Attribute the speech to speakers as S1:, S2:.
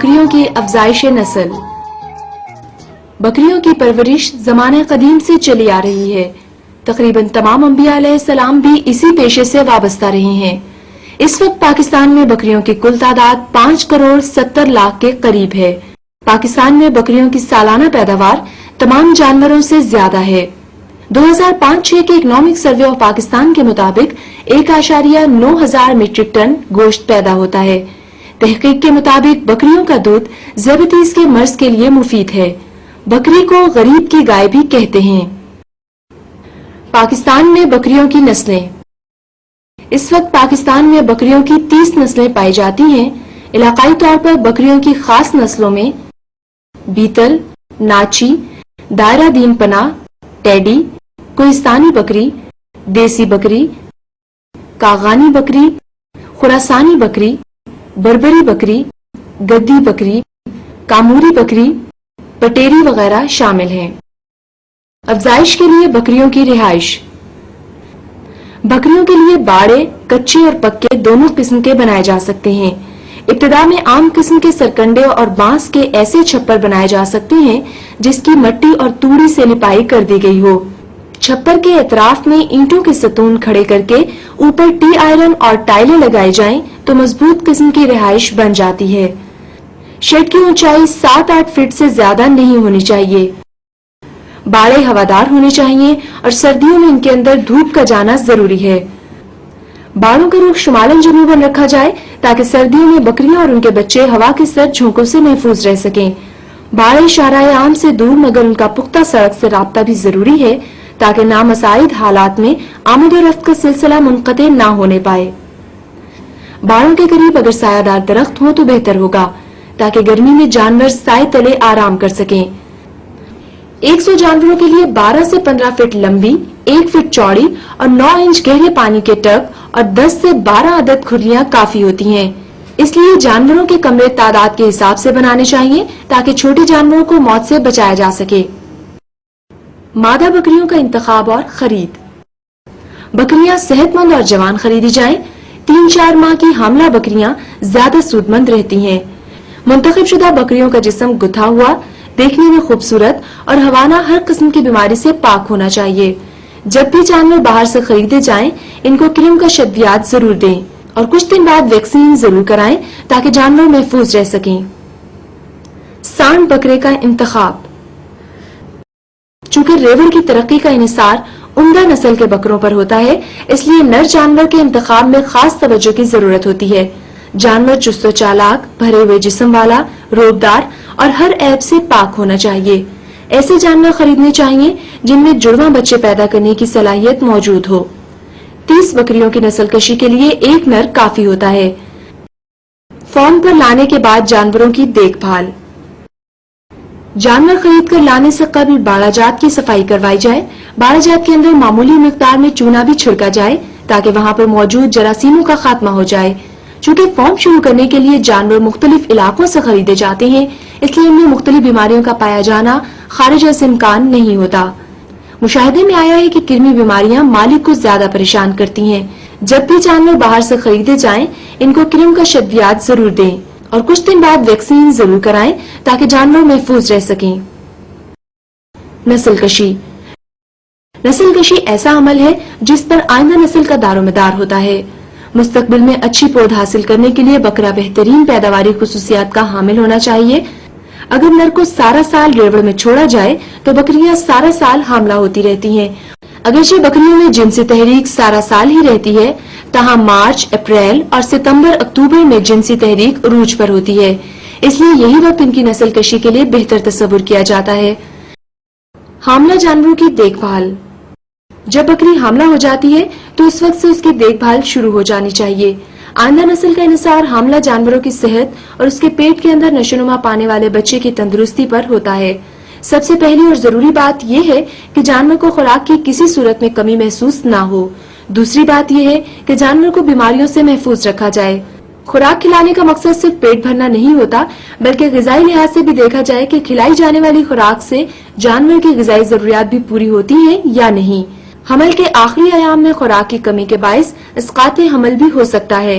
S1: بکریوں کی افزائش نسل۔ بکریوں کی پرورش زمانہ قدیم سے چلی آ رہی ہے۔ تقریباً تمام انبیاء علیہ السلام بھی اسی پیشے سے وابستہ رہے ہیں۔ اس وقت پاکستان میں بکریوں کی کل تعداد 5,70,00,000 کے قریب ہے۔ پاکستان میں بکریوں کی سالانہ پیداوار تمام جانوروں سے زیادہ ہے۔ 2005-6 کے اکنامک سروے آف پاکستان کے مطابق 1.9 میٹرک ٹن گوشت پیدا ہوتا ہے۔ تحقیق کے مطابق بکریوں کا دودھ ذیابیطس کے مرض کے لیے مفید ہے۔ بکری کو غریب کی گائے بھی کہتے ہیں۔ پاکستان میں بکریوں کی نسلیں۔ اس وقت پاکستان میں بکریوں کی 30 نسلیں پائی جاتی ہیں۔ علاقائی طور پر بکریوں کی خاص نسلوں میں بیتل، ناچی، دائرہ دین پناہ، ٹیڈی، کوہستانی بکری، دیسی بکری، کاغانی بکری، خراسانی بکری، بربری بکری، گدی بکری، کاموری بکری، پٹیری وغیرہ شامل ہیں۔ افزائش کے لیے بکریوں کی رہائش۔ بکریوں کے لیے باڑے کچے اور پکے دونوں قسم کے بنائے جا سکتے ہیں۔ ابتدا میں عام قسم کے سرکنڈے اور بانس کے ایسے چھپر بنائے جا سکتے ہیں جس کی مٹی اور توڑی سے لپائی کر دی گئی ہو۔ چھپر کے اطراف میں اینٹوں کے ستون کھڑے کر کے اوپر ٹی آئرن اور ٹائلیں لگائی جائیں تو مضبوط قسم کی رہائش بن جاتی ہے۔ شیڈ کی اونچائی 7-8 فٹ سے زیادہ نہیں ہونی چاہیے۔ باڑے ہوادار ہونے چاہیے اور سردیوں میں ان کے اندر دھوپ کا جانا ضروری ہے۔ باڑوں کا رخ شمالن جنوباً رکھا جائے تاکہ سردیوں میں بکریاں اور ان کے بچے ہوا کے سرد جھونکوں سے محفوظ رہ سکیں۔ باڑے شاہراہ عام سے دور مگر ان کا پختہ سڑک سے رابطہ بھی ضروری ہے تاکہ نامساعد حالات میں آمد و رفت کا سلسلہ منقطع نہ ہونے پائے۔ باڑوں کے قریب اگر سایہ دار درخت ہوں تو بہتر ہوگا تاکہ گرمی میں جانور سائے تلے آرام کر سکیں۔ 100 جانوروں کے لیے 12 سے 15 فٹ لمبی، 1 فٹ چوڑی اور 9 انچ گہرے پانی کے ٹب اور 10 سے 12 عدد کھرلیاں کافی ہوتی ہیں۔ اس لیے جانوروں کے کمرے تعداد کے حساب سے بنانے چاہیے تاکہ چھوٹے جانوروں کو موت سے بچایا جا سکے۔ مادہ بکریوں کا انتخاب اور خرید۔ بکریاں صحت مند اور جوان خریدی جائیں۔ 3-4 ماہ کی حاملہ بکریاں زیادہ سود مند رہتی ہیں۔ منتخب شدہ بکریوں کا جسم گتھا ہوا، دیکھنے میں خوبصورت اور ہوانہ ہر قسم کی بیماری سے پاک ہونا چاہیے۔ جب بھی جانور باہر سے خریدے جائیں ان کو کرم کا شدیات ضرور دیں اور کچھ دن بعد ویکسین ضرور کرائیں تاکہ جانور محفوظ رہ سکیں۔ سانڈ بکرے کا انتخاب۔ چونکہ ریوڑ کی ترقی کا انحصار عمدہ نسل کے بکروں پر ہوتا ہے اس لیے نر جانور کے انتخاب میں خاص توجہ کی ضرورت ہوتی ہے۔ جانور چست و چالاک، بھرے ہوئے جسم والا، روبدار اور ہر عیب سے پاک ہونا چاہیے۔ ایسے جانور خریدنے چاہیے جن میں جڑواں بچے پیدا کرنے کی صلاحیت موجود ہو۔ 30 بکریوں کی نسل کشی کے لیے ایک نر کافی ہوتا ہے۔ فارم پر لانے کے بعد جانوروں کی دیکھ بھال۔ جانور خرید کر لانے سے قبل باڑہ جات کی صفائی کروائی جائے۔ باڑہ جات کے اندر معمولی مقدار میں چونا بھی چھڑکا جائے تاکہ وہاں پر موجود جراثیموں کا خاتمہ ہو جائے۔ چونکہ فارم شروع کرنے کے لیے جانور مختلف علاقوں سے خریدے جاتے ہیں اس لیے ان میں مختلف بیماریوں کا پایا جانا خارج از امکان نہیں ہوتا۔ مشاہدے میں آیا ہے کہ کرمی بیماریاں مالک کو زیادہ پریشان کرتی ہیں۔ جب بھی جانور باہر سے خریدے جائیں ان کو کرم کا شدیات ضرور دیں اور کچھ دن بعد ویکسین ضرور کرائیں تاکہ جانور محفوظ رہ سکیں۔ نسل کشی۔ نسل کشی ایسا عمل ہے جس پر آئندہ نسل کا دار و مدار ہوتا ہے۔ مستقبل میں اچھی پود حاصل کرنے کے لیے بکرا بہترین پیداواری خصوصیات کا حامل ہونا چاہیے۔ اگر نر کو سارا سال ریوڑ میں چھوڑا جائے تو بکریاں سارا سال حاملہ ہوتی رہتی ہیں۔ اگرچہ بکریوں میں جنسی تحریک سارا سال ہی رہتی ہے تاہم مارچ، اپریل اور ستمبر اکتوبر میں جنسی تحریک عروج پر ہوتی ہے۔ اس لیے یہی وقت ان کی نسل کشی کے لیے بہتر تصور کیا جاتا ہے۔ حاملہ جانوروں کی دیکھ بھال۔ جب بکری حاملہ ہو جاتی ہے تو اس وقت سے اس کی دیکھ بھال شروع ہو جانی چاہیے۔ آئندہ نسل کا انحصار حاملہ جانوروں کی صحت اور اس کے پیٹ کے اندر نشوونما پانے والے بچے کی تندرستی پر ہوتا ہے۔ سب سے پہلی اور ضروری بات یہ ہے کہ جانور کو خوراک کی کسی صورت میں کمی محسوس نہ ہو۔ دوسری بات یہ ہے کہ جانور کو بیماریوں سے محفوظ رکھا جائے۔ خوراک کھلانے کا مقصد صرف پیٹ بھرنا نہیں ہوتا بلکہ غذائی لحاظ سے بھی دیکھا جائے کہ کھلائی جانے والی خوراک سے جانور کی غذائی ضروریات بھی پوری ہوتی ہیں یا نہیں۔ حمل کے آخری ایام میں خوراک کی کمی کے باعث اسقاط حمل بھی ہو سکتا ہے۔